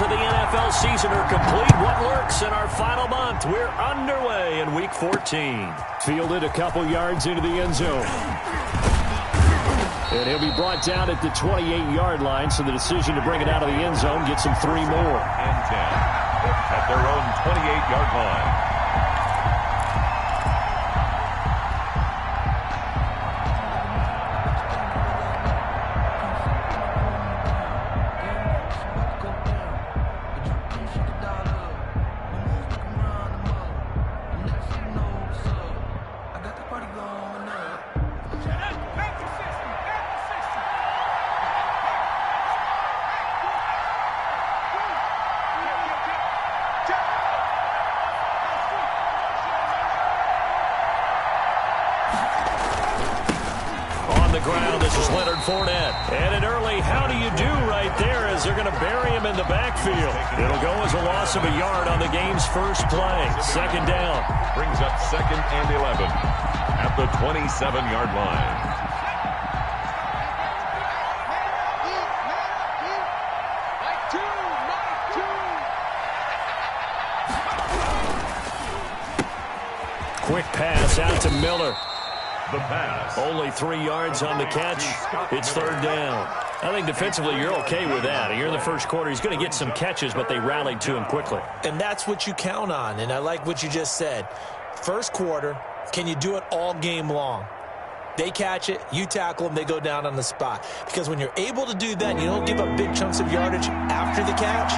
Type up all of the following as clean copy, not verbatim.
of the NFL season are complete. What works in our final month? We're underway in Week 14. Fielded a couple yards into the end zone. And he'll be brought down at the 28-yard line, so the decision to bring it out of the end zone gets him 3 more. And 10 at their own 28-yard line. And an early how do you do right there as they're going to bury him in the backfield. It'll go as a loss of a yard on the game's first play. Second down. Brings up 2nd and 11 at the 27-yard line. Quick pass out to Miller. The pass. Only 3 yards on the catch. It's 3rd down. I think defensively you're okay with that. Here in the first quarter, he's going to get some catches, but they rallied to him quickly. And that's what you count on, and I like what you just said. First quarter, can you do it all game long? They catch it, you tackle them, they go down on the spot. Because when you're able to do that, you don't give up big chunks of yardage after the catch,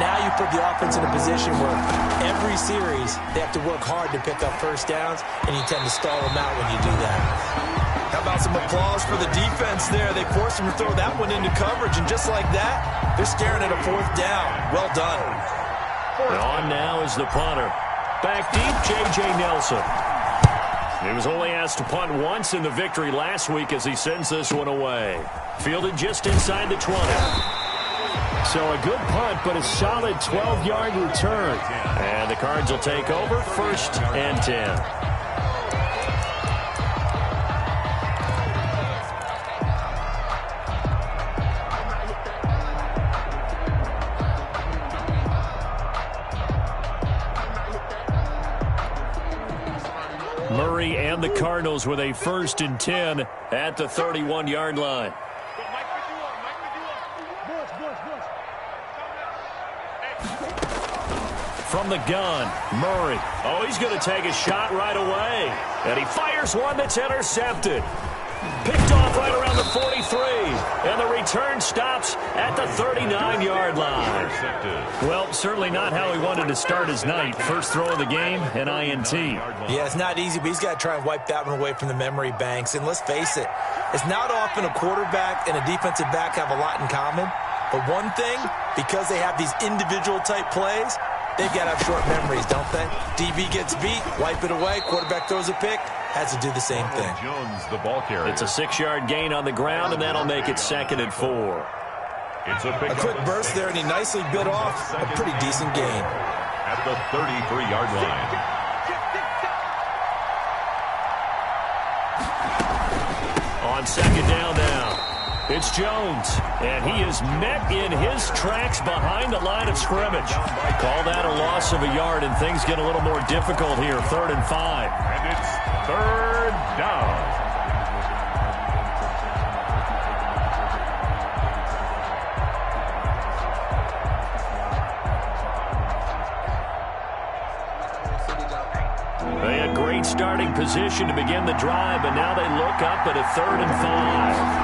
now you put the offense in a position where every series they have to work hard to pick up first downs, and you tend to stall them out when you do that. How about some applause for the defense there? They forced him to throw that one into coverage, and just like that, they're staring at a 4th down. Well done. And on now is the punter. Back deep, J.J. Nelson. He was only asked to punt once in the victory last week as he sends this one away. Fielded just inside the 20. So a good punt, but a solid 12-yard return. And the Cards will take over 1st and 10. Murray and the Cardinals with a 1st and 10 at the 31-yard line. From the gun, Murray. Oh, he's going to take a shot right away. And he fires one that's intercepted. Picked off right around the 43. And the return stops at the 39-yard line. Well, certainly not how he wanted to start his night. First throw of the game, an INT. Yeah, it's not easy, but he's got to try and wipe that one away from the memory banks. And let's face it, it's not often a quarterback and a defensive back have a lot in common. But one thing, because they have these individual type plays, they've got to have short memories, don't they? DB gets beat, wipe it away, quarterback throws a pick, has to do the same thing. Jones, the ball carrier. It's a 6-yard gain on the ground, and that'll make it 2nd and 4. It's a quick burst there, and he nicely bit off a pretty decent gain. At the 33-yard line. On 2nd down now. It's Jones, and he is met in his tracks behind the line of scrimmage. Call that a loss of a yard, and things get a little more difficult here. 3rd and 5. And it's 3rd down. They had great starting position to begin the drive, but now they look up at a 3rd and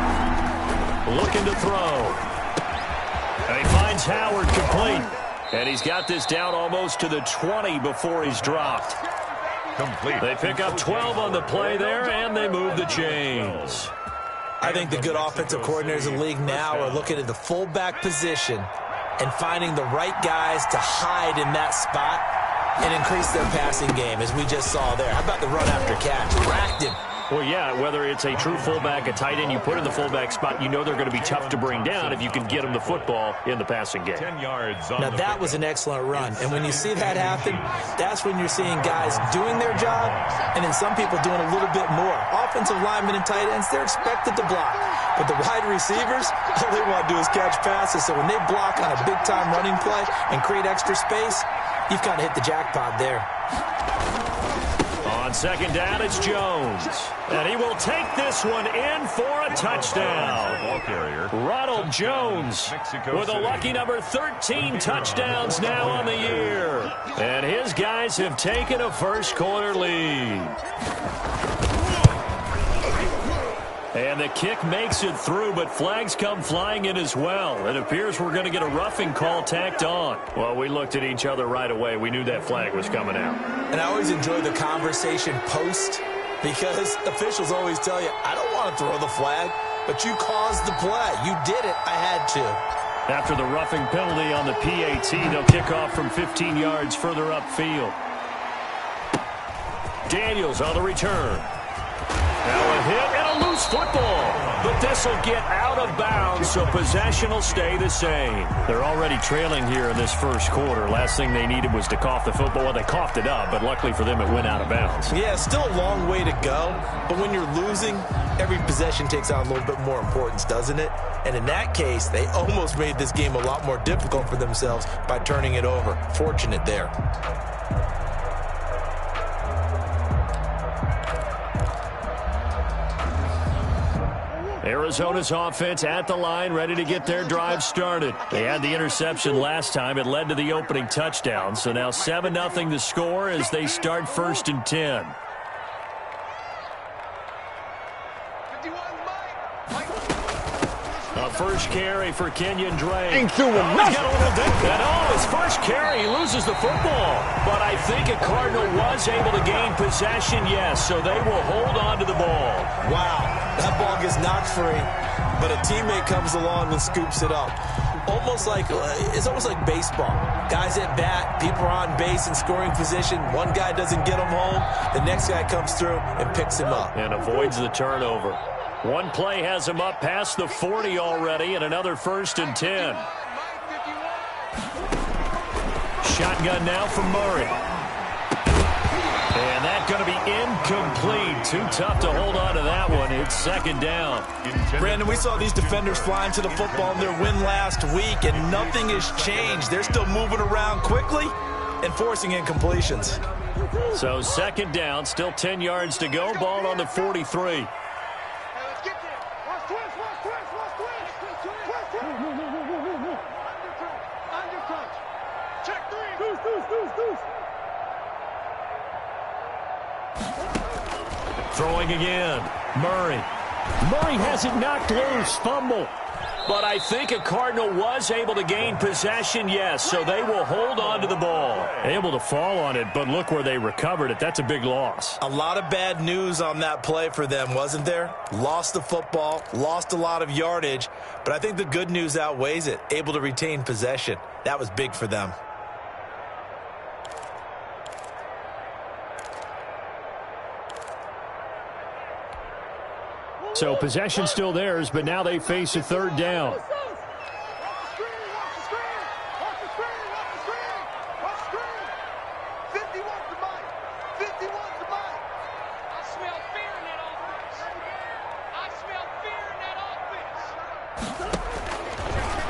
5. Looking to throw. And he finds Howard complete. And he's got this down almost to the 20 before he's dropped. Complete. They pick up 12 on the play there, and they move the chains. I think the good offensive coordinators in the league now are looking at the fullback position and finding the right guys to hide in that spot and increase their passing game, as we just saw there. How about the run after catch? Racked him. Well, yeah, whether it's a true fullback, a tight end, you put in the fullback spot, you know they're going to be tough to bring down if you can get them the football in the passing game. 10 yards. Now, that was an excellent run. And when you see that happen, that's when you're seeing guys doing their job and then some people doing a little bit more. Offensive linemen and tight ends, they're expected to block. But the wide receivers, all they want to do is catch passes. So when they block on a big-time running play and create extra space, you've kind of hit the jackpot there. On second down, it's Jones. And he will take this one in for a touchdown. Ball carrier. Ronald Jones with a lucky number 13 touchdowns now on the year. And his guys have taken a first-quarter lead. And the kick makes it through, but flags come flying in as well. It appears we're going to get a roughing call tacked on. Well, we looked at each other right away. We knew that flag was coming out. And I always enjoy the conversation post because officials always tell you, I don't want to throw the flag, but you caused the play. You did it. I had to. After the roughing penalty on the PAT, they'll kick off from 15 yards further upfield. Daniels on the return. Now a hit and a loose football. But this will get out of bounds, so possession will stay the same. They're already trailing here in this first quarter. Last thing they needed was to cough the football. Well, they coughed it up, but luckily for them, it went out of bounds. Yeah, still a long way to go. But when you're losing, every possession takes on a little bit more importance, doesn't it? And in that case, they almost made this game a lot more difficult for themselves by turning it over. Fortunate there. Arizona's offense at the line, ready to get their drive started. They had the interception last time. It led to the opening touchdown. So now 7-0 the score as they start 1st and 10. A first carry for Kenyon Drake. Ain't doing nothing. And his first carry, he loses the football. But I think a Cardinal was able to gain possession, yes, so they will hold on to the ball. Wow. That ball gets knocked free, but a teammate comes along and scoops it up. It's almost like baseball. Guys at bat, people are on base in scoring position. One guy doesn't get him home. The next guy comes through and picks him up. And avoids the turnover. One play has him up past the 40 already, and another 1st and 10. Shotgun now for Murray. And that's going to be incomplete. Too tough to hold on to that one. It's 2nd down. Brandon, we saw these defenders flying to the football in their win last week, and nothing has changed. They're still moving around quickly and forcing incompletions. So 2nd down, still 10 yards to go. Ball on the 43. Throwing again. Murray. Murray has it knocked loose. Fumble. But I think a Cardinal was able to gain possession, yes, so they will hold on to the ball. Able to fall on it, but look where they recovered it. That's a big loss. A lot of bad news on that play for them, wasn't there? Lost the football, lost a lot of yardage, but I think the good news outweighs it. Able to retain possession. That was big for them. So possession still theirs, but now they face a 3rd down.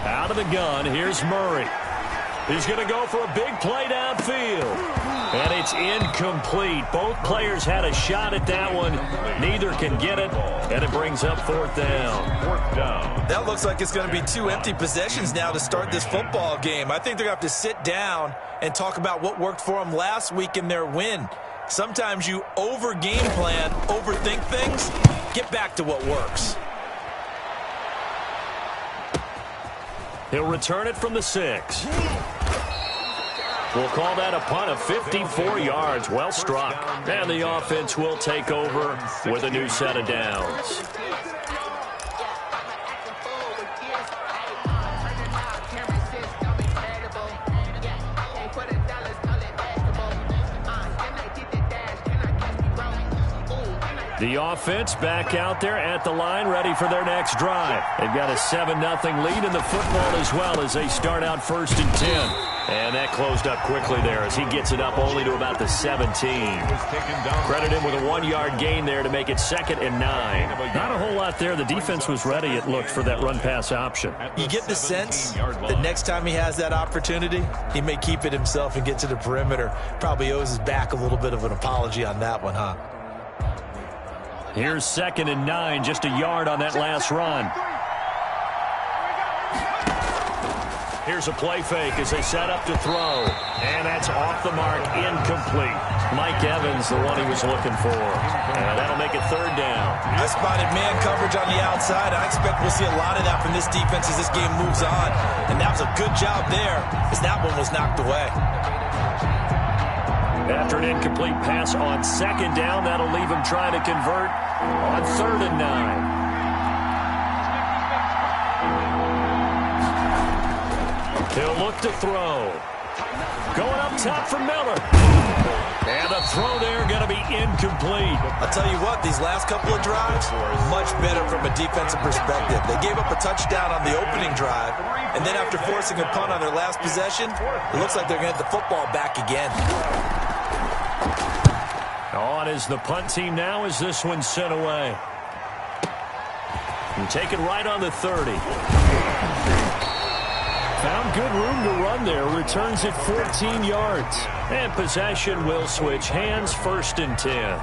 Out of the gun, here's Murray. He's going to go for a big play downfield. And it's incomplete. Both players had a shot at that one. Neither can get it, and it brings up 4th down. 4th down. That looks like it's going to be 2 empty possessions now to start this football game. I think they're going to have to sit down and talk about what worked for them last week in their win. Sometimes you over-game plan, overthink things, get back to what works. He'll return it from the 6. We'll call that a punt of 54 yards. Well struck. And the offense will take over with a new set of downs. The offense back out there at the line, ready for their next drive. They've got a 7-0 lead in the football as well as they start out 1st and 10. And that closed up quickly there as he gets it up only to about the 17. Credit him with a 1-yard gain there to make it 2nd and 9. Not a whole lot there. The defense was ready, it looked, for that run-pass option. You get the sense that next time he has that opportunity, he may keep it himself and get to the perimeter. Probably owes his back a little bit of an apology on that one, huh? Here's 2nd and 9, just a yard on that last run. Here's a play fake as they set up to throw. And that's off the mark, incomplete. Mike Evans, the one he was looking for. And that'll make it 3rd down. I spotted man coverage on the outside. I expect we'll see a lot of that from this defense as this game moves on. And that was a good job there as that one was knocked away. After an incomplete pass on 2nd down, that'll leave him trying to convert on 3rd and 9. He'll look to throw. Going up top for Miller. And the throw there going to be incomplete. I'll tell you what, these last couple of drives, much better from a defensive perspective. They gave up a touchdown on the opening drive, and then after forcing a punt on their last possession, it looks like they're going to get the football back again. On is the punt team now as this one's sent away. And taken right on the 30. Found good room to run there. Returns it 14 yards. And possession will switch hands, 1st and 10.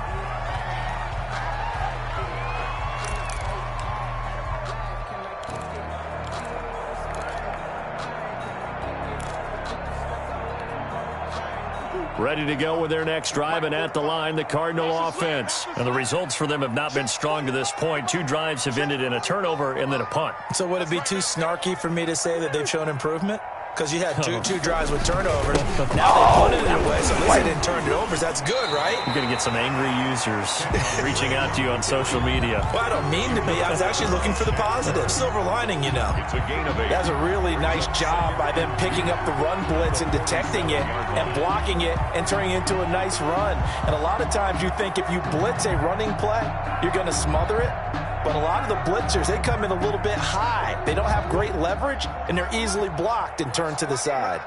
Ready to go with their next drive, and at the line, the Cardinal offense. And the results for them have not been strong to this point. 2 drives have ended in a turnover and then a punt. So would it be too snarky for me to say that they've shown improvement? Because you had two drives with turnovers. Now they punted it away, so at least they didn't turn it over. That's good, right? You're going to get some angry users reaching out to you on social media. Well, I don't mean to be. I was actually looking for the positive. Silver lining, you know. It's a gain of 8. That's a really nice job by them picking up the run blitz and detecting it and blocking it and turning it into a nice run. And a lot of times you think if you blitz a running play, you're going to smother it. But a lot of the blitzers, they come in a little bit high. They don't have great leverage, and they're easily blocked and turned to the side.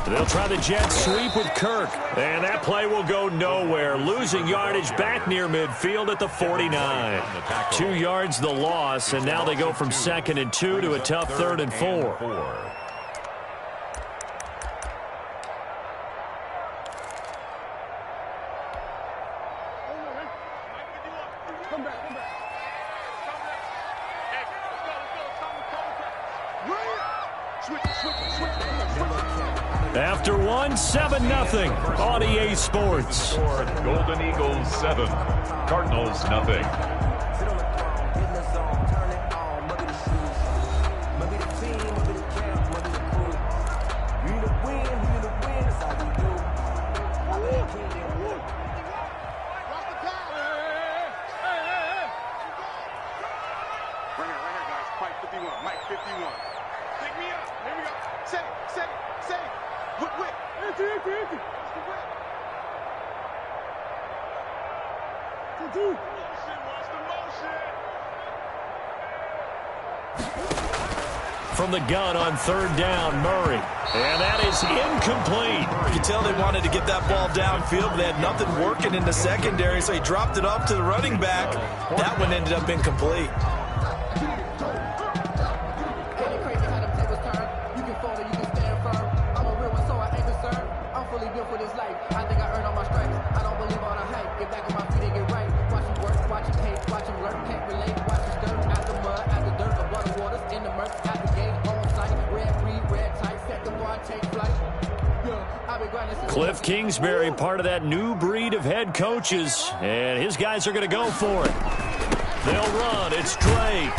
They'll try the jet sweep with Kirk. And that play will go nowhere. Losing yardage back near midfield at the 49. 2 yards the loss, and now they go from 2nd and 2 to a tough 3rd and 4. After one, 7-0 on EA Sports. Golden Eagles 7, Cardinals nothing. From the gun on 3rd down, Murray. And that is incomplete. You can tell they wanted to get that ball downfield, but they had nothing working in the secondary, so he dropped it off to the running back. That one ended up incomplete. Cliff Kingsbury, part of that new breed of head coaches, and his guys are going to go for it. They'll run. It's Drake.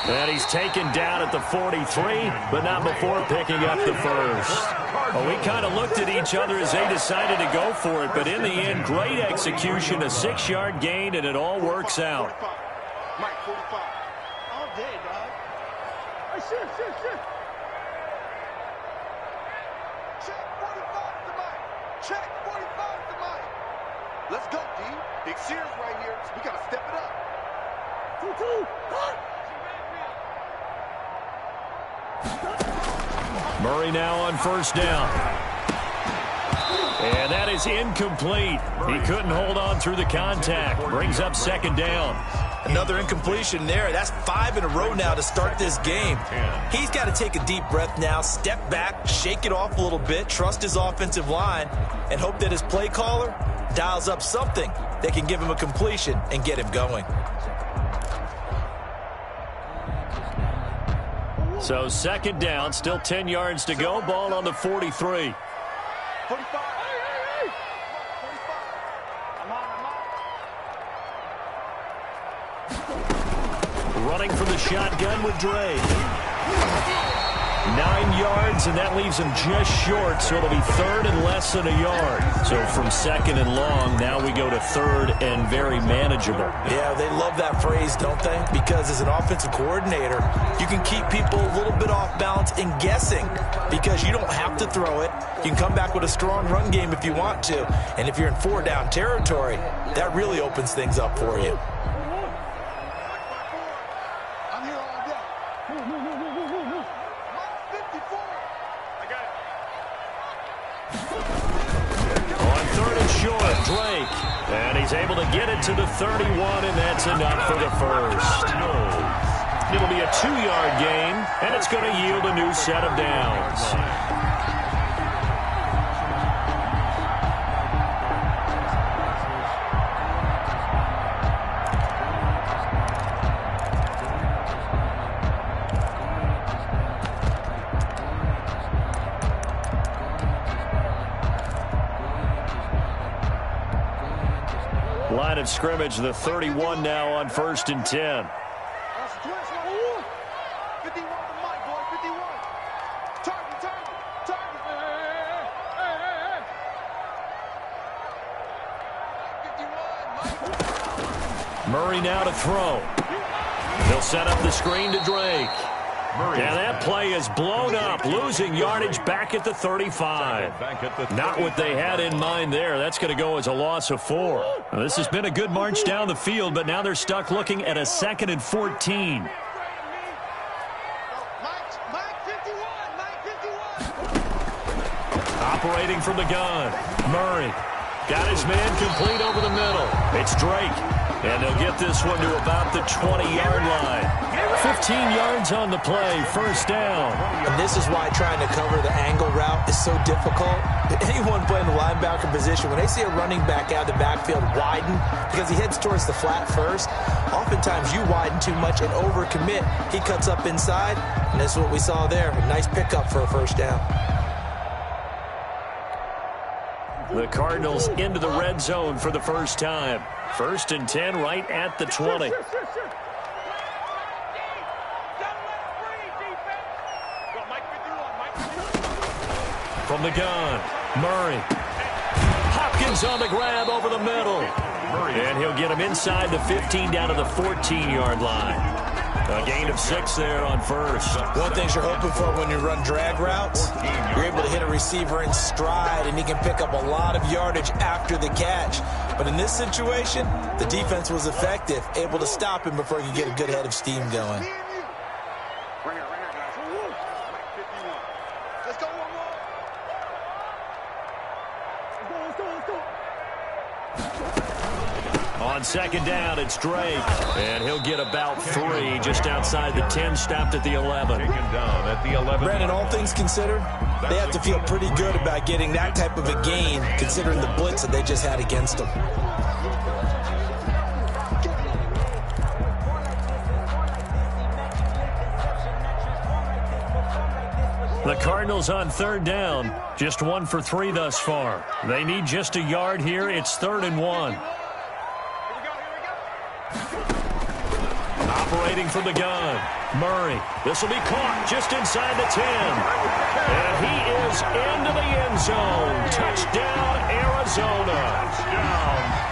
And he's taken down at the 43, but not before picking up the first. Well, we kind of looked at each other as they decided to go for it, but in the end, great execution, a 6-yard gain, and it all works out. Mike, 45. All day, dog. Hey, shit. Check 45 to Mike. check. 45 to Mike. Let's go, D. Big Sears right here. So we got to step it up. 2-2. Murray now on first down. And that is incomplete. He couldn't hold on through the contact. Brings up second down. Another incompletion there. That's 5 in a row now to start this game. He's got to take a deep breath now, step back, shake it off a little bit, trust his offensive line, and hope that his play caller dials up something that can give him a completion and get him going. So second down, still 10 yards to go. Ball on the 43. 45. Running from the shotgun with Dre. 9 yards, and that leaves him just short, so it'll be third and less than a yard. So from second and long, now we go to third and very manageable. Yeah, they love that phrase, don't they? Because as an offensive coordinator, you can keep people a little bit off balance and guessing because you don't have to throw it. You can come back with a strong run game if you want to. And if you're in 4-down territory, that really opens things up for you. And he's able to get it to the 31, and that's enough for the first. It'll be a 2-yard gain, and it's going to yield a new set of downs. Line of scrimmage, the 31 now on 1st and 10. Murray now to throw. He'll set up the screen to Drake. And that play is blown up, losing yardage back at the 35. Not what they had in mind there. That's going to go as a loss of 4. Now, this has been a good march down the field, but now they're stuck looking at a 2nd and 14. Operating from the gun. Murray got his man complete over the middle. It's Drake. And they'll get this one to about the 20-yard line. 15 yards on the play, first down. And this is why trying to cover the angle route is so difficult. Anyone playing the linebacker position, when they see a running back out of the backfield widen because he heads towards the flat first, oftentimes you widen too much and overcommit. He cuts up inside, and this is what we saw there. A nice pickup for a first down. The Cardinals into the red zone for the first time. 1st and 10 right at the 20. From the gun, Murray. Hopkins on the grab over the middle. And he'll get him inside the 15 down to the 14-yard line. A gain of 6 there on first. One thing you're hoping for when you run drag routes, you're able to hit a receiver in stride, and he can pick up a lot of yardage after the catch. But in this situation, the defense was effective, able to stop him before he could get a good head of steam going. On second down, it's Drake. And he'll get about 3 just outside the 10, stopped at the 11. Taken down at the 11. Brandon, all things considered, they have to feel pretty good about getting that type of a gain, considering the blitz that they just had against them. The Cardinals on 3rd down, just 1 for 3 thus far. They need just a yard here. It's 3rd and 1. Operating from the gun, Murray. This will be caught just inside the 10. And he is into the end zone. Touchdown, Arizona.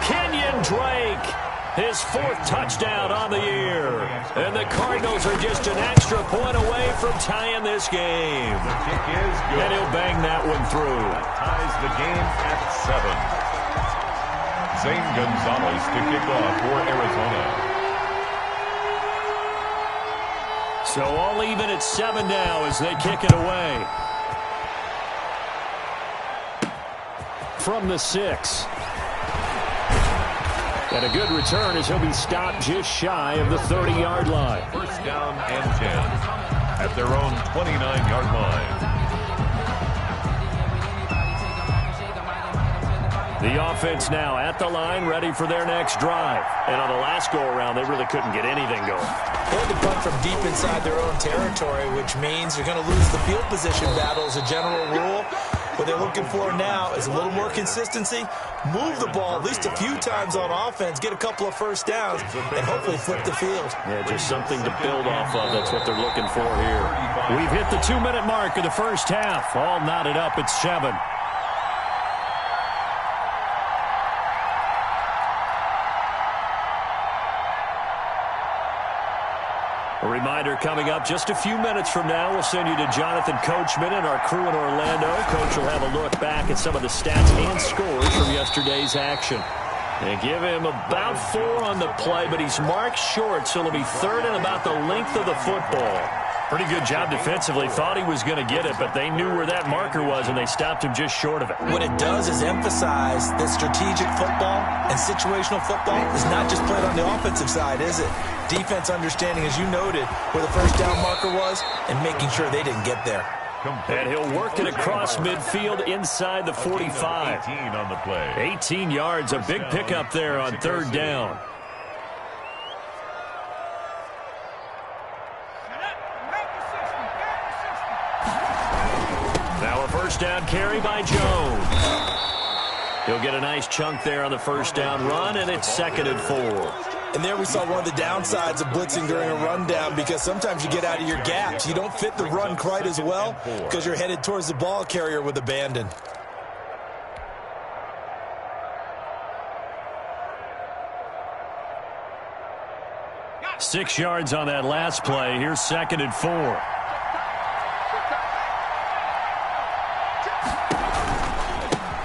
Kenyon Drake His 4th touchdown on the year. And the Cardinals are just an extra point away from tying this game. The kick is good. And he'll bang that one through. That ties the game at 7. Zane Gonzalez to kick off for Arizona. So all even at 7 now as they kick it away. From the 6. And a good return as he'll be stopped just shy of the 30-yard line. First down and 10 at their own 29-yard line. The offense now at the line, ready for their next drive. And on the last go-around, they really couldn't get anything going. They had to punt from deep inside their own territory, which means you're going to lose the field position battle as a general rule. What they're looking for now is a little more consistency, move the ball at least a few times on offense, get a couple of first downs, and hopefully flip the field. Yeah, just something to build off of. That's what they're looking for here. We've hit the 2-minute mark of the first half. All knotted up at 7. A reminder coming up just a few minutes from now, we'll send you to Jonathan Coachman and our crew in Orlando. Coach will have a look back at some of the stats and scores from yesterday's action. They give him about 4 on the play, but he's marked short, so it'll be 3rd and about the length of the football. Pretty good job defensively. Thought he was going to get it, but they knew where that marker was, and they stopped him just short of it. What it does is emphasize that strategic football and situational football is not just played on the offensive side, is it? Defense understanding, as you noted, where the first down marker was and making sure they didn't get there. And he'll work it across midfield inside the 45. 18 on the play. 18 yards, a big pickup there on 3rd down. Now a first down carry by Jones. He'll get a nice chunk there on the first down run, and it's 2nd and 4. And there we saw one of the downsides of blitzing during a rundown, because sometimes you get out of your gaps. You don't fit the run quite as well because you're headed towards the ball carrier with abandon. Got 6 yards on that last play. Here's 2nd and 4.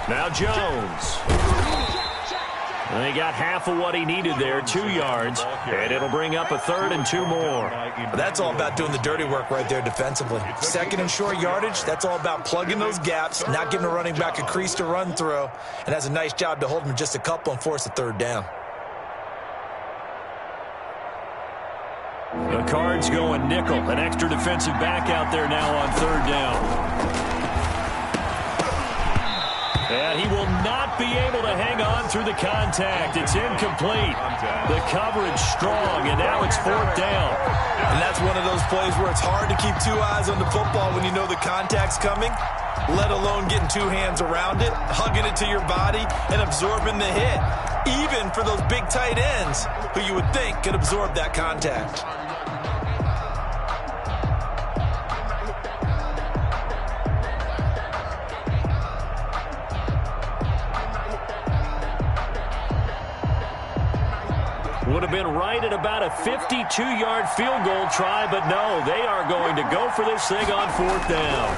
Now Jones. And they got half of what he needed there, 2 yards, and it'll bring up a 3rd and 2 more. That's all about doing the dirty work right there defensively. 2nd and short yardage, that's all about plugging those gaps, not giving a running back a crease to run through, and has a nice job to hold him just a couple and force a 3rd down. The Cards going nickel, an extra defensive back out there now on 3rd down. And he will not be able to hang on through the contact. It's incomplete. The coverage strong, and now it's 4th down. And that's one of those plays where it's hard to keep 2 eyes on the football when you know the contact's coming, let alone getting 2 hands around it, hugging it to your body, and absorbing the hit, even for those big tight ends who you would think could absorb that contact. Would have been right at about a 52-yard field goal try, but no, they are going to go for this thing on 4th down.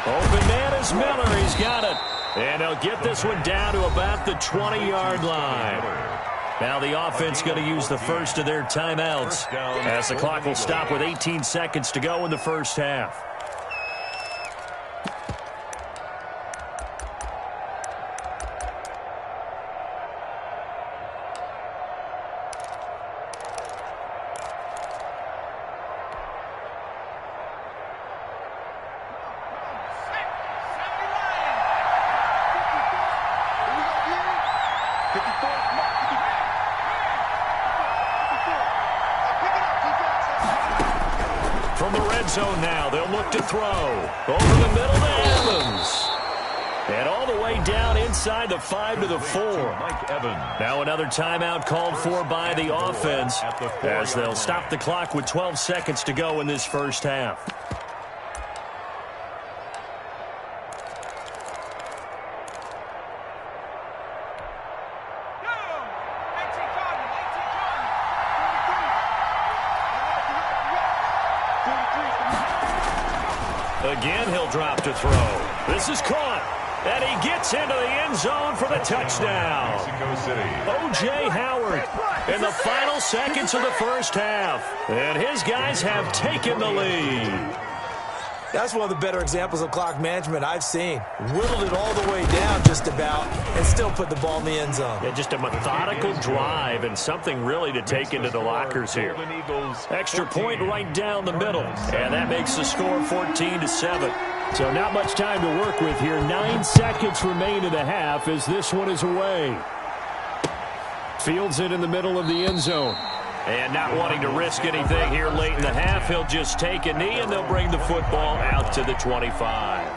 Open man is Miller. He's got it. And they'll get this one down to about the 20-yard line. Now the offense going to use the first of their timeouts as the clock will stop with 18 seconds to go in the first half. From the red zone now, they'll look to throw. Over the middle to Evans. And all the way down inside the 5 to the 4. Now another timeout called for by the offense as they'll stop the clock with 12 seconds to go in this first half. Again, he'll drop to throw. This is caught. And he gets into the end zone for the touchdown. O.J. Howard in the final seconds of the first half. And his guys have taken the lead. That's one of the better examples of clock management I've seen. Whittled it all the way down just about and still put the ball in the end zone. Yeah, just a methodical drive and something really to take into the lockers here. Extra point right down the middle. And that makes the score 14-7. So not much time to work with here. 9 seconds remain in the half as this one is away. Fields it in the middle of the end zone. And not wanting to risk anything here late in the half, he'll just take a knee and they'll bring the football out to the 25.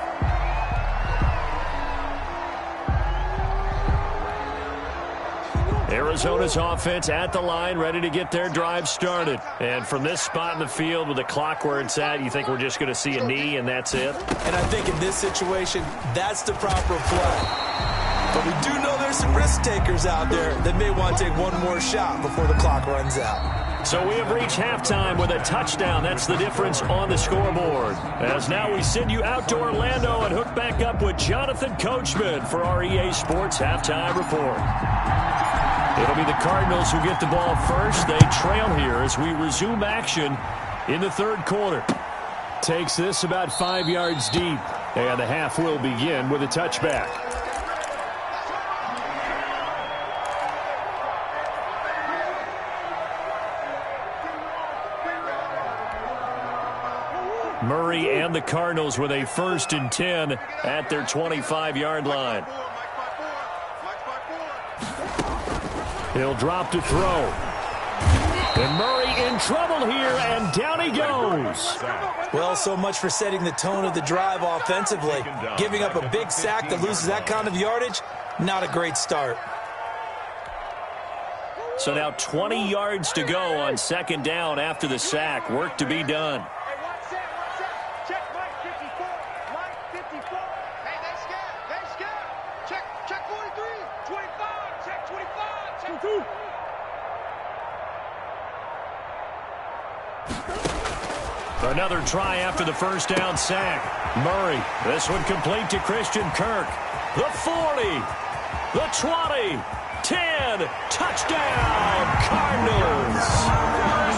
Arizona's offense at the line, ready to get their drive started. And from this spot in the field with the clock where it's at, you think we're just going to see a knee and that's it? And I think in this situation, that's the proper play. But we do know there's some risk takers out there that may want to take one more shot before the clock runs out. So we have reached halftime with a touchdown. That's the difference on the scoreboard. As now we send you out to Orlando and hook back up with Jonathan Coachman for our EA Sports Halftime Report. It'll be the Cardinals who get the ball first. They trail here as we resume action in the third quarter. Takes this about 5 yards deep. And the half will begin with a touchback. Murray and the Cardinals with a 1st and 10 at their 25-yard line. He'll drop to throw. And Murray in trouble here, and down he goes. Well, so much for setting the tone of the drive offensively. Giving up a big sack that loses that kind of yardage, not a great start. So now 20 yards to go on 2nd down after the sack. Work to be done. Another try after the first down sack. Murray, this one complete to Christian Kirk. The 40, the 20, 10, touchdown, Cardinals.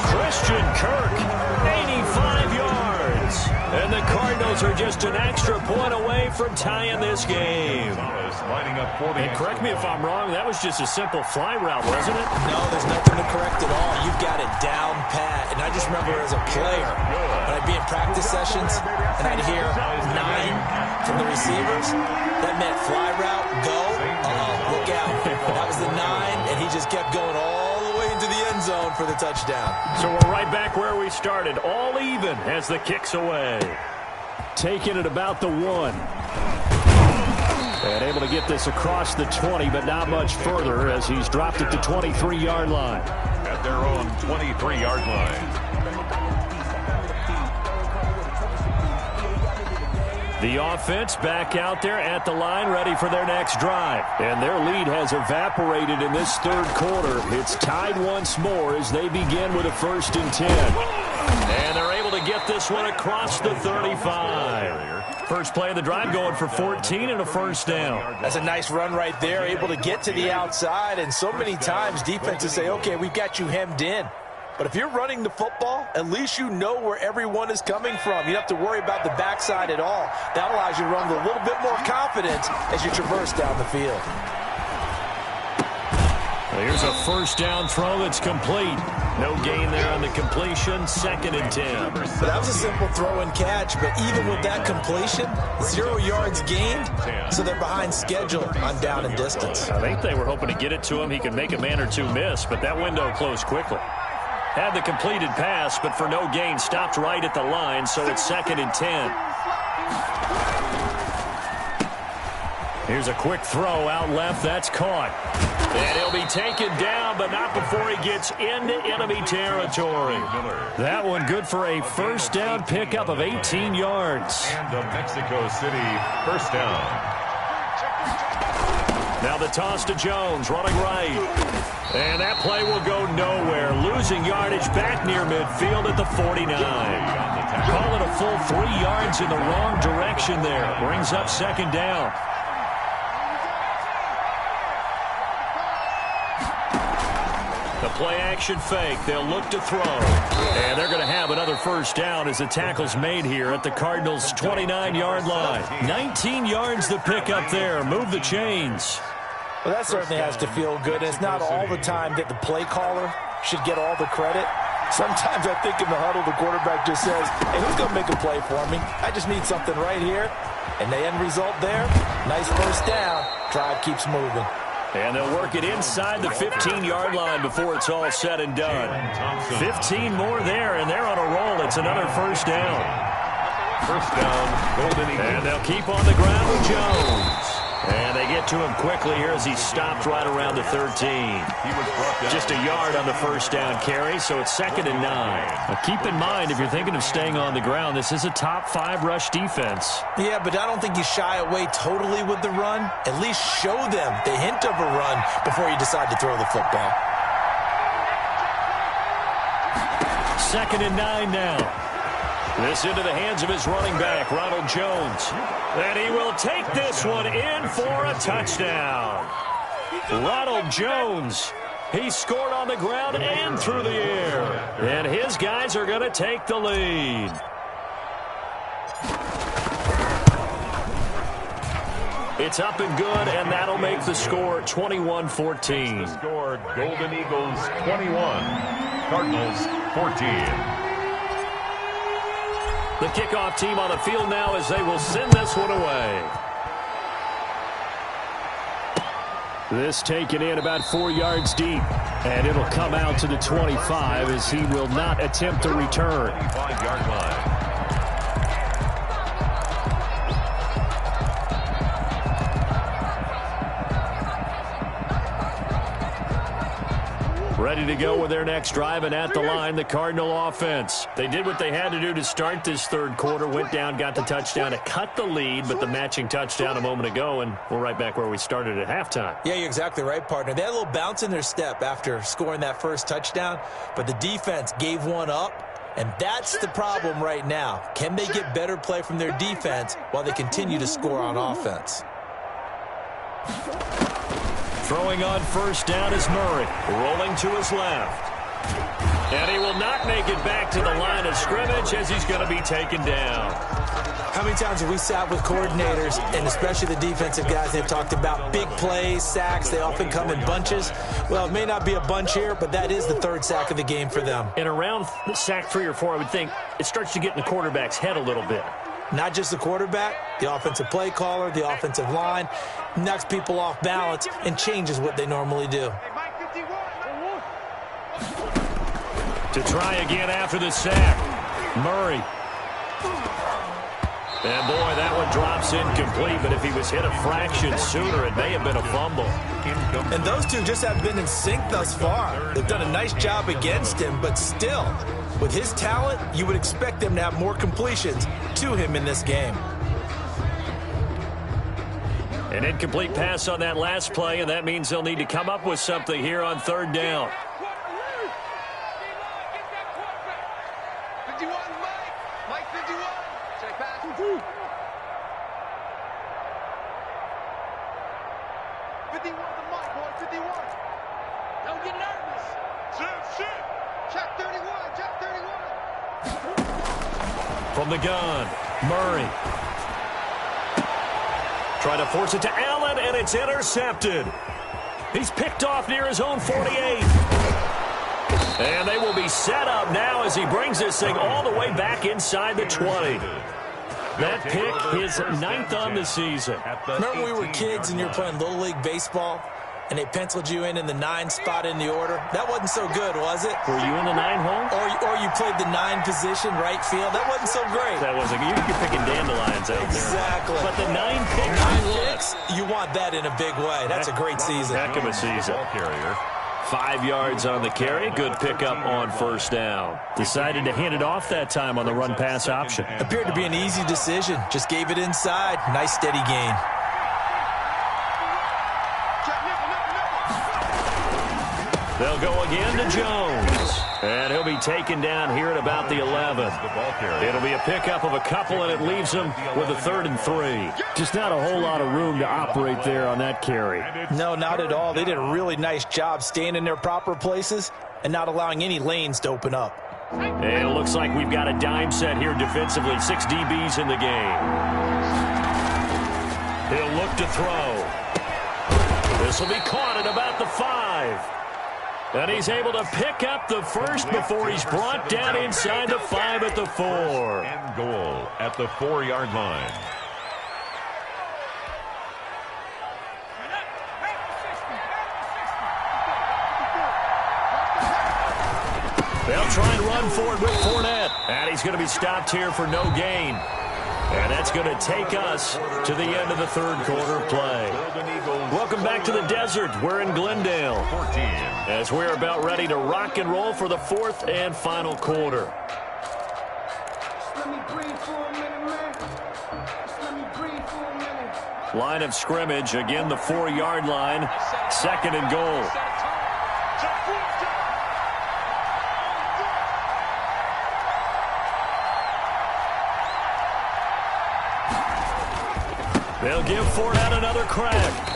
Christian Kirk, 85 yards. And the Cardinals are just an extra point away from tying this game. And correct me if I'm wrong, that was just a simple fly route, wasn't it? No, there's nothing to correct at all. You've got it down pat. And I just remember as a player, when I'd be in practice sessions and I'd hear 9 from the receivers, that meant fly route, go, look out. That was the 9, and he just kept going all the way into the end zone for the touchdown. So we're right back where we started, all even as the kick's away. Taking it about the 1. And able to get this across the 20, but not much further as he's dropped it to 23-yard line. At their own 23-yard line. The offense back out there at the line, ready for their next drive. And their lead has evaporated in this third quarter. It's tied once more as they begin with a 1st and 10. And they're able to get this one across the 35. First play of the drive going for 14 and a 1st down. That's a nice run right there, able to get to the outside. And so many times defenses say, okay, we've got you hemmed in. But if you're running the football, at least you know where everyone is coming from. You don't have to worry about the backside at all. That allows you to run with a little bit more confidence as you traverse down the field. Here's a 1st down throw that's complete. No gain there on the completion. 2nd and 10. That was a simple throw and catch, but even with that completion, 0 yards gained, so they're behind schedule on down and distance. I think they were hoping to get it to him. He could make a man or two miss, but that window closed quickly. Had the completed pass, but for no gain, stopped right at the line, so it's 2nd and 10. Here's a quick throw out left. That's caught. And he'll be taken down, but not before he gets into enemy territory. That one good for a 1st down pickup of 18 yards. And the Mexico City 1st down. Now the toss to Jones, running right. And that play will go nowhere. Losing yardage back near midfield at the 49. Call it a full 3 yards in the wrong direction there. Brings up second down. The play-action fake. They'll look to throw. And they're going to have another first down as the tackle's made here at the Cardinals' 29-yard line. 19 yards to pick up there. Move the chains. Well, that certainly has to feel good. It's not all the time that the play caller should get all the credit. Sometimes I think in the huddle, the quarterback just says, hey, who's going to make a play for me? I just need something right here. And the end result there, nice first down. Drive keeps moving. And they'll work it inside the 15-yard line before it's all said and done. 15 more there, and they're on a roll. It's another first down. First down, Golden Eagles. And they'll keep on the ground with Jones. And they get to him quickly here as he stopped right around the 13. Just a yard on the first down carry, so it's 2nd and 9. Now keep in mind, if you're thinking of staying on the ground, this is a top 5 rush defense. Yeah, but I don't think you shy away totally with the run. At least show them the hint of a run before you decide to throw the football. 2nd and 9 now. This into the hands of his running back, Ronald Jones. And he will take this one in for a touchdown. Ronald Jones, he scored on the ground and through the air. And his guys are going to take the lead. It's up and good, and that'll make the score 21-14. The score, Golden Eagles 21, Cardinals 14. The kickoff team on the field now as they will send this one away. This taken in about 4 yards deep. And it'll come out to the 25 as he will not attempt to return. 25-yard line. Ready to go with their next drive, and at the line, the Cardinal offense. They did what they had to do to start this third quarter, went down, got the touchdown to cut the lead, but the matching touchdown a moment ago, and we're right back where we started at halftime. Yeah, you're exactly right, partner. They had a little bounce in their step after scoring that first touchdown, but the defense gave one up, and that's the problem right now. Can they get better play from their defense while they continue to score on offense? Throwing on first down is Murray, rolling to his left. And he will not make it back to the line of scrimmage as he's going to be taken down. How many times have we sat with coordinators, and especially the defensive guys, they've talked about big plays, sacks, they often come in bunches. Well, it may not be a bunch here, but that is the third sack of the game for them. And around sack 3 or 4, I would think it starts to get in the quarterback's head a little bit. Not just the quarterback, the offensive play caller, the offensive line, knocks people off balance and changes what they normally do. To try again after the sack, Murray. And boy, that one drops incomplete, but if he was hit a fraction sooner, it may have been a fumble. And those two just have been in sync thus far. They've done a nice job against him, but still, with his talent, you would expect them to have more completions to him in this game. An incomplete pass on that last play, and that means they'll need to come up with something here on third down. From the gun, Murray. Trying to force it to Allen, and it's intercepted. He's picked off near his own 48. And they will be set up now as he brings this thing all the way back inside the 20. That pick, his 9th on the season. Remember we were kids and you were playing Little League Baseball, and they penciled you in the 9 spot in the order? That wasn't so good, was it? Were you in the 9 hole? Or you played the 9 position, right field? That wasn't so great. That wasn't. You're picking dandelions out there. Exactly. But the 9 picks. 9 picks, you want that in a big way. That's a great season. Heck of a season. 5 yards on the carry. Good pickup on first down. Decided to hand it off that time on the run-pass option. Appeared to be an easy decision. Just gave it inside. Nice steady gain. They'll go again to Jones. And he'll be taken down here at about the 11. It'll be a pickup of a couple, and it leaves him with a 3rd and 3. Just not a whole lot of room to operate there on that carry. No, not at all. They did a really nice job staying in their proper places and not allowing any lanes to open up. And it looks like we've got a dime set here defensively. 6 DBs in the game. He'll look to throw. This will be caught at about the 5. And he's able to pick up the first before he's brought down inside the 5 at the 4. And goal at the 4-yard line. They'll try and run for it with Fournette. And he's going to be stopped here for no gain. And that's going to take us to the end of the 3rd quarter play. Welcome back to the desert. We're in Glendale as we're about ready to rock and roll for the 4th and final quarter. Line of scrimmage, again the 4-yard line, 2nd and goal. They'll give Fournette another crack.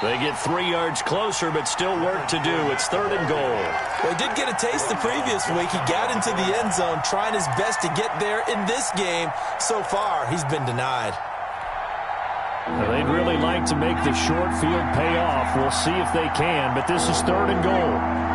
They get 3 yards closer, but still work to do. It's 3rd and goal. Well, he did get a taste the previous week. He got into the end zone, trying his best to get there in this game. So far, he's been denied. Well, they'd really like to make the short field pay off. We'll see if they can, but this is 3rd and goal.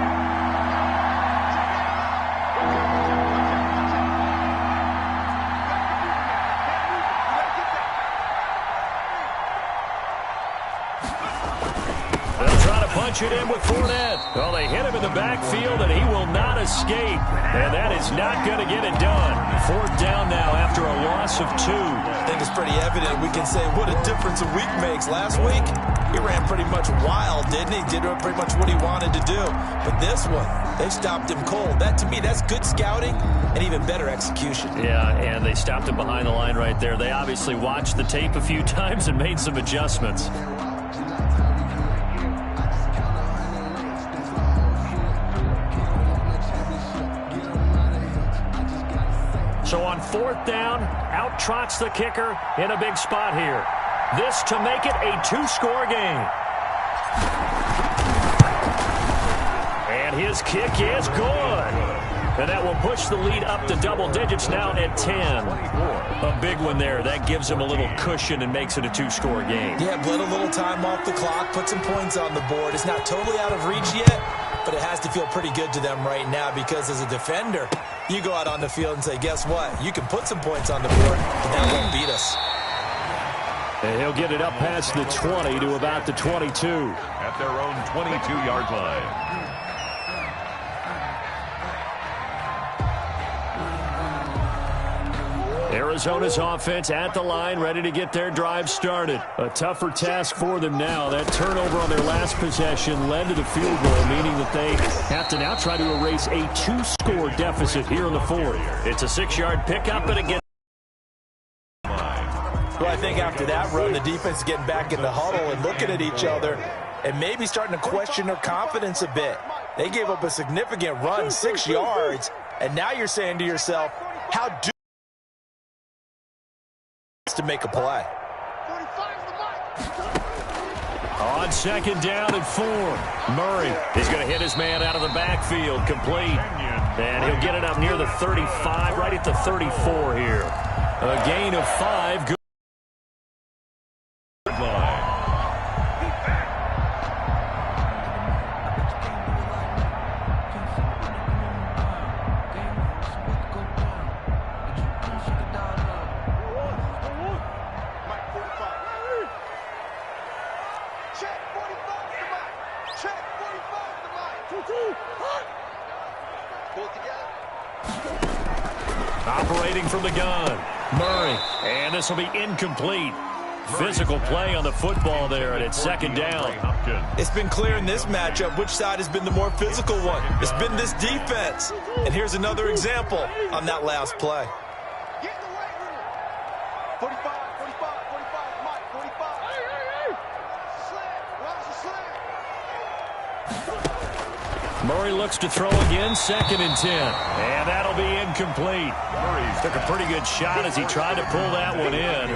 Punch it in with Fournette. Well, they hit him in the backfield, and he will not escape. And that is not going to get it done. 4th down now after a loss of 2. I think it's pretty evident. We can say what a difference a week makes. Last week, he ran pretty much wild, didn't he? Did pretty much what he wanted to do. But this one, they stopped him cold. That, to me, that's good scouting and even better execution. Yeah, and they stopped him behind the line right there. They obviously watched the tape a few times and made some adjustments. So on 4th down, out trots the kicker in a big spot here. This to make it a 2-score game. And his kick is good. And that will push the lead up to double digits now at 10. A big one there. That gives him a little cushion and makes it a 2-score game. Yeah, bled a little time off the clock, put some points on the board. It's not totally out of reach yet, but it has to feel pretty good to them right now because as a defender, you go out on the field and say, guess what? You can put some points on the board, but that won't beat us. And he'll get it up past the 20 to about the 22. At their own 22-yard line. Arizona's offense at the line, ready to get their drive started. A tougher task for them now. That turnover on their last possession led to the field goal, meaning that they have to now try to erase a 2-score deficit here in the 4th. It's a 6-yard pickup, and again. Well, I think after that run, the defense is getting back in the huddle and looking at each other and maybe starting to question their confidence a bit. They gave up a significant run, 6 yards, and now you're saying to yourself, how do to make a play? On 2nd down and 4, Murray is going to hit his man out of the backfield, complete. And he'll get it up near the 35, right at the 34 here. A gain of 5. Good. Operating from the gun, Murray, and this will be incomplete. Physical play on the football there, and it's 2nd down. It's been clear in this matchup which side has been the more physical one. It's been this defense. And here's another example on that last play. Get in the weight room. 45, 45, 45, Mike, 45. Slam, rise and slam. Murray looks to throw again, 2nd and 10. And that'll be incomplete. Took a pretty good shot as he tried to pull that one in.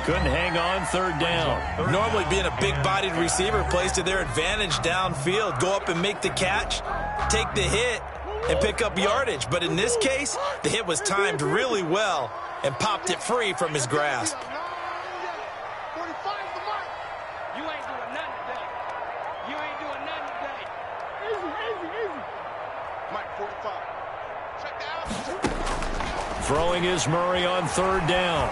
Couldn't hang on, 3rd down. Normally being a big-bodied receiver plays to their advantage downfield. Go up and make the catch, take the hit, and pick up yardage. But in this case, the hit was timed really well and popped it free from his grasp. Throwing is Murray on 3rd down.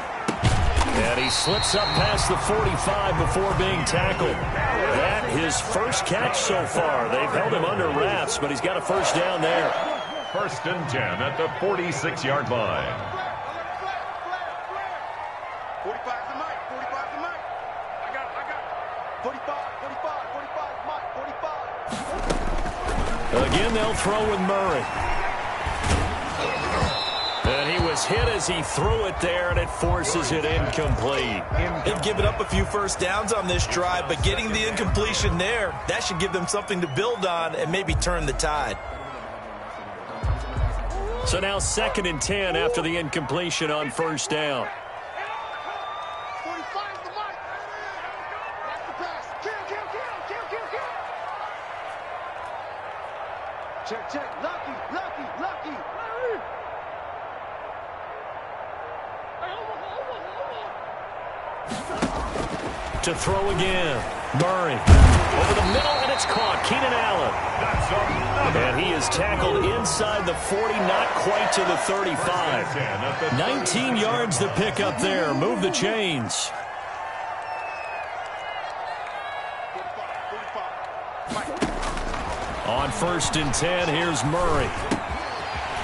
And he slips up past the 45 before being tackled. That his first catch so far. They've held him under wraps, but he's got a 1st down there. 1st and 10 at the 46-yard line. 45 to Mike. 45 to Mike. I got it. 45, 45, Mike. 45. Again, they'll throw with Murray. And he was hit as he threw it there, and it forces it incomplete. They've given up a few 1st downs on this drive, but getting the incompletion there, that should give them something to build on and maybe turn the tide. So now 2nd and 10 after the incompletion on 1st down. 45 to Mike. That's the pass. Kill. Check. Lucky. To throw again. Murray. Over the middle, and it's caught. Keenan Allen. And he is tackled inside the 40, not quite to the 35. 19 yards to pick up there. Move the chains. On 1st and 10, here's Murray.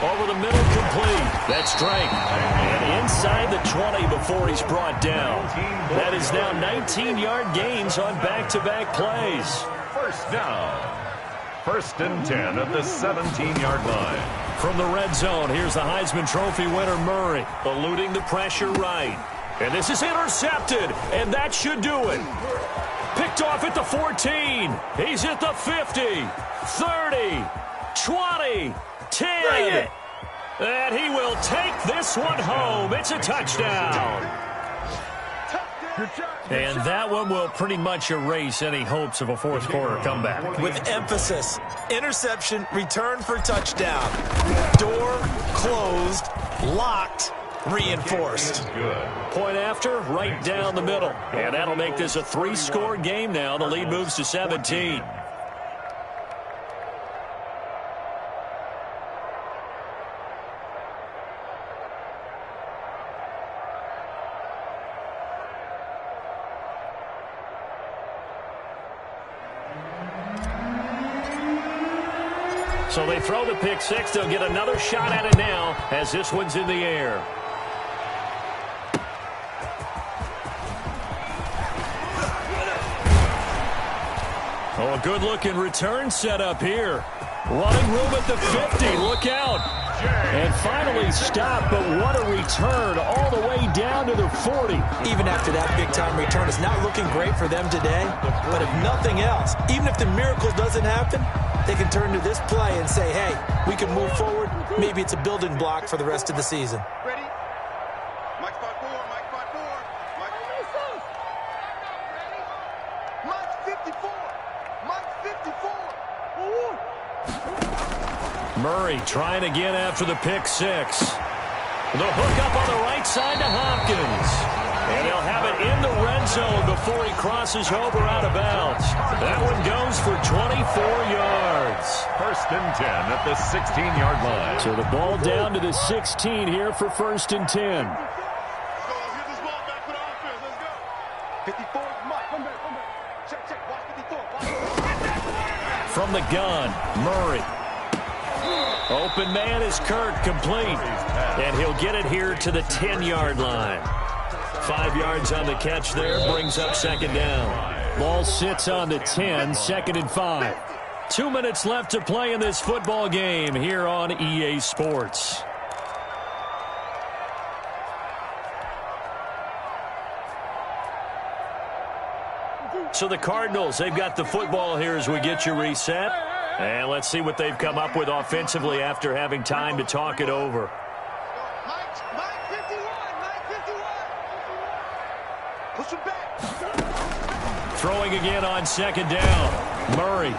Over the middle, complete. That's straight. And inside the 20 before he's brought down. That is now 19-yard gains on back-to-back plays. 1st down. 1st and 10 at the 17-yard line. From the red zone, here's the Heisman Trophy winner, Murray, eluding the pressure right. And this is intercepted, and that should do it. Picked off at the 14. He's at the 50, 30, 20, 10. And he will take this one home. It's a touchdown. And that one will pretty much erase any hopes of a 4th quarter comeback. With emphasis, interception, return for touchdown. Door closed, locked, reinforced. Good. Point after, right down the middle. And that'll make this a 3-score game now. The lead moves to 17. So they throw the pick 6. They'll get another shot at it now as this one's in the air. Oh, a good-looking return set up here. Running room at the 50. Look out. And finally stopped, but what a return all the way down to the 40. Even after that big-time return, it's not looking great for them today. But if nothing else, even if the miracle doesn't happen, they can turn to this play and say, hey, we can move forward. Maybe it's a building block for the rest of the season. Ready? Mike spot 4. Mike 54. Mike 54. Murray trying again after the pick 6. The hook up on the right side to Hopkins. And they'll have it in the red zone before he crosses over out of bounds. That one goes for 24 yards. 1st and 10 at the 16-yard line. So the ball down to the 16 here for 1st and 10. Let's go. Let's get this ball back for the offense. Let's go. 54. Mike, come back. Check. Watch 54. From the gun, Murray. Open man is Kirk, complete. And he'll get it here to the 10-yard line. 5 yards on the catch there, brings up 2nd down. Ball sits on the 10, 2nd and 5. 2 minutes left to play in this football game here on EA Sports. So the Cardinals, they've got the football here as we get you reset. And let's see what they've come up with offensively after having time to talk it over. Mike 51. Push him back. Throwing again on second down. Murray.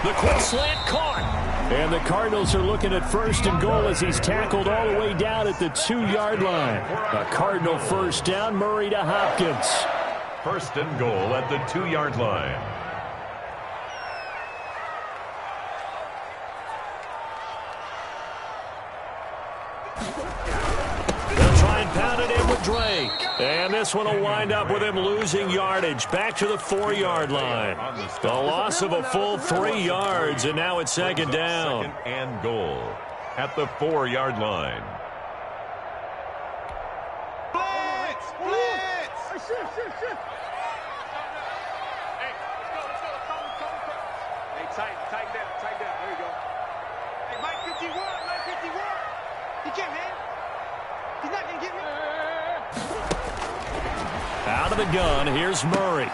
The quick slant caught. And the Cardinals are looking at first and goal as he's tackled all the way down at the 2-yard line. A Cardinal first down. Murray to Hopkins. First and goal at the 2-yard line. They'll try and pound it in with Drake. And this one will wind up with him losing yardage. Back to the 4-yard line. The loss of a full 3 yards, and now it's second down. Second and goal at the 4-yard line. Blitz! Hey, tighten down. There you go. Hey, Mike 51. He can't, man. He's not going to get me. Out of the gun, here's Murray.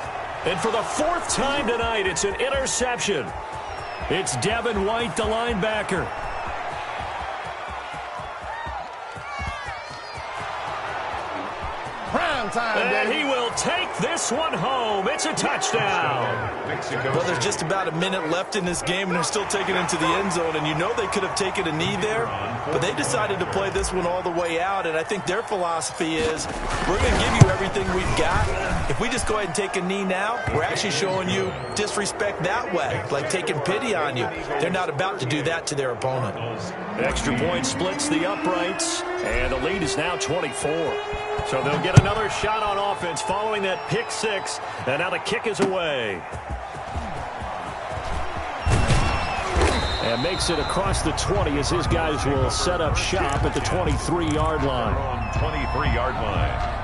And for the 4th time tonight, it's an interception. It's Devin White, the linebacker. And he will take this one home. It's a touchdown. Well, there's just about a minute left in this game, and they're still taking it to the end zone. And you know they could have taken a knee there, but they decided to play this one all the way out. And I think their philosophy is, we're going to give you everything we've got. If we just go ahead and take a knee now, we're actually showing you disrespect that way, like taking pity on you. They're not about to do that to their opponent. Extra point splits the uprights, and the lead is now 24. So they'll get another shot on offense following that pick 6, and now the kick is away. And makes it across the 20 as his guys will set up shop at the 23-yard line. On 23-yard line.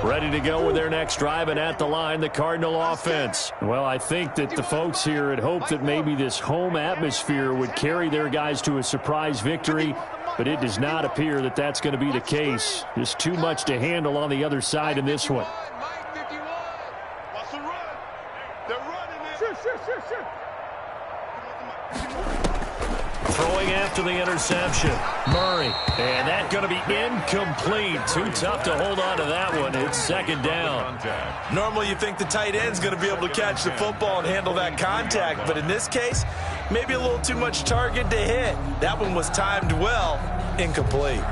Ready to go with their next drive, and at the line, the Cardinal offense. Well, I think that the folks here had hoped that maybe this home atmosphere would carry their guys to a surprise victory, but it does not appear that that's going to be the case. Just too much to handle on the other side in this one. Mike 51. Watch the run. They're running it. Sure. Throwing after the interception. Murray. And that's going to be incomplete. Too tough to hold on to that one. It's second down. Normally you think the tight end's going to be able to catch the football and handle that contact, but in this case, maybe a little too much target to hit. That one was timed well. Incomplete.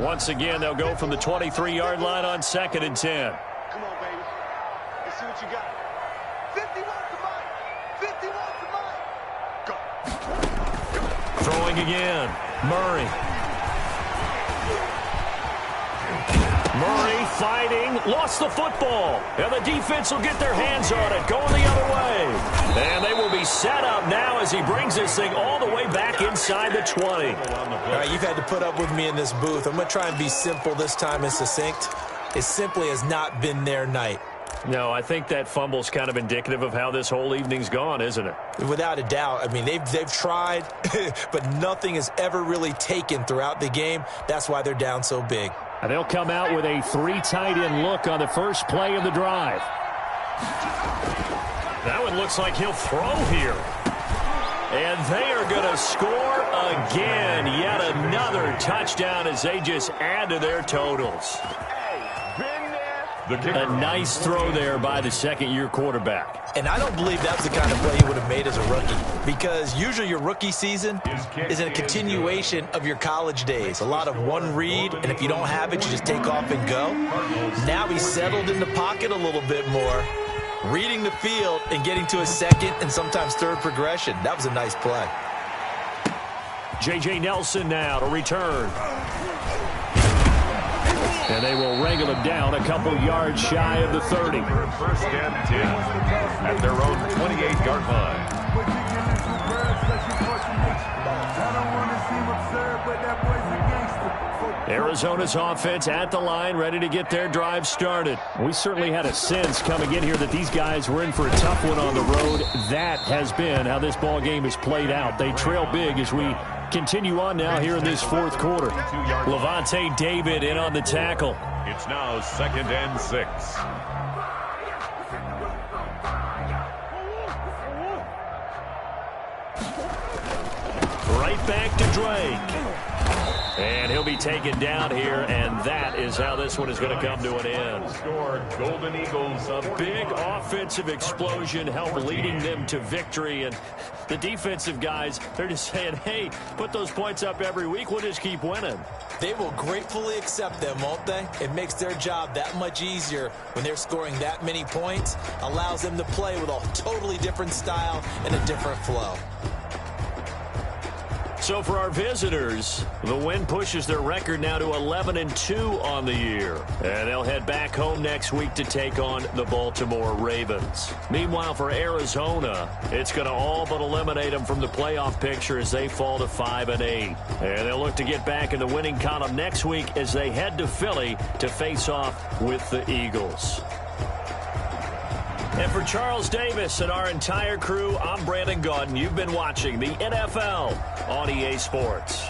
Once again, they'll go from the 23-yard line on 2nd and 10. Come on, baby. Let's see what you got. 51 to Mike. 51 to Mike. Go. Throwing again. Murray. Murray fighting. Lost the football. And the defense will get their hands on it. Going the other way. And they will be set up now as he brings this thing all the way back inside the 20. All right, you've had to put up with me in this booth. I'm going to try and be simple this time and succinct. It simply has not been their night. No, I think that fumble's kind of indicative of how this whole evening's gone, isn't it? Without a doubt. I mean, they've tried, but nothing has ever really taken throughout the game. That's why they're down so big. And they'll come out with a 3 tight end look on the first play of the drive. That one looks like he'll throw here. And they are going to score again. Yet another touchdown as they just add to their totals. A nice throw there by the second-year quarterback. And I don't believe that's the kind of play he would have made as a rookie, because usually your rookie season is a continuation of your college days. A lot of one read, and if you don't have it, you just take off and go. Now he's settled in the pocket a little bit more, reading the field and getting to a second and sometimes third progression. That was a nice play. J.J. Nelson now to return. And they will wrangle him down a couple yards shy of the 30. First and 10 at their own 28-yard line. I don't want to seem absurd, but that boy's a gangster. Arizona's offense at the line, ready to get their drive started. We certainly had a sense coming in here that these guys were in for a tough one on the road. That has been how this ball game has played out. They trail big as we continue on now here in this fourth quarter. Levante David in on the tackle. It's now 2nd and 6. Right back to Drake. And he'll be taken down here, and that is how this one is going to come to an end. Score Golden Eagles. A big offensive explosion helped leading them to victory, and the defensive guys, they're just saying, hey, put those points up every week, we'll just keep winning. They will gratefully accept them, won't they? It makes their job that much easier when they're scoring that many points, allows them to play with a totally different style and a different flow. So for our visitors, the win pushes their record now to 11-2 on the year. And they'll head back home next week to take on the Baltimore Ravens. Meanwhile, for Arizona, it's going to all but eliminate them from the playoff picture as they fall to 5-8. And they'll look to get back in the winning column next week as they head to Philly to face off with the Eagles. And for Charles Davis and our entire crew, I'm Brandon Gaudin. You've been watching the NFL on EA Sports.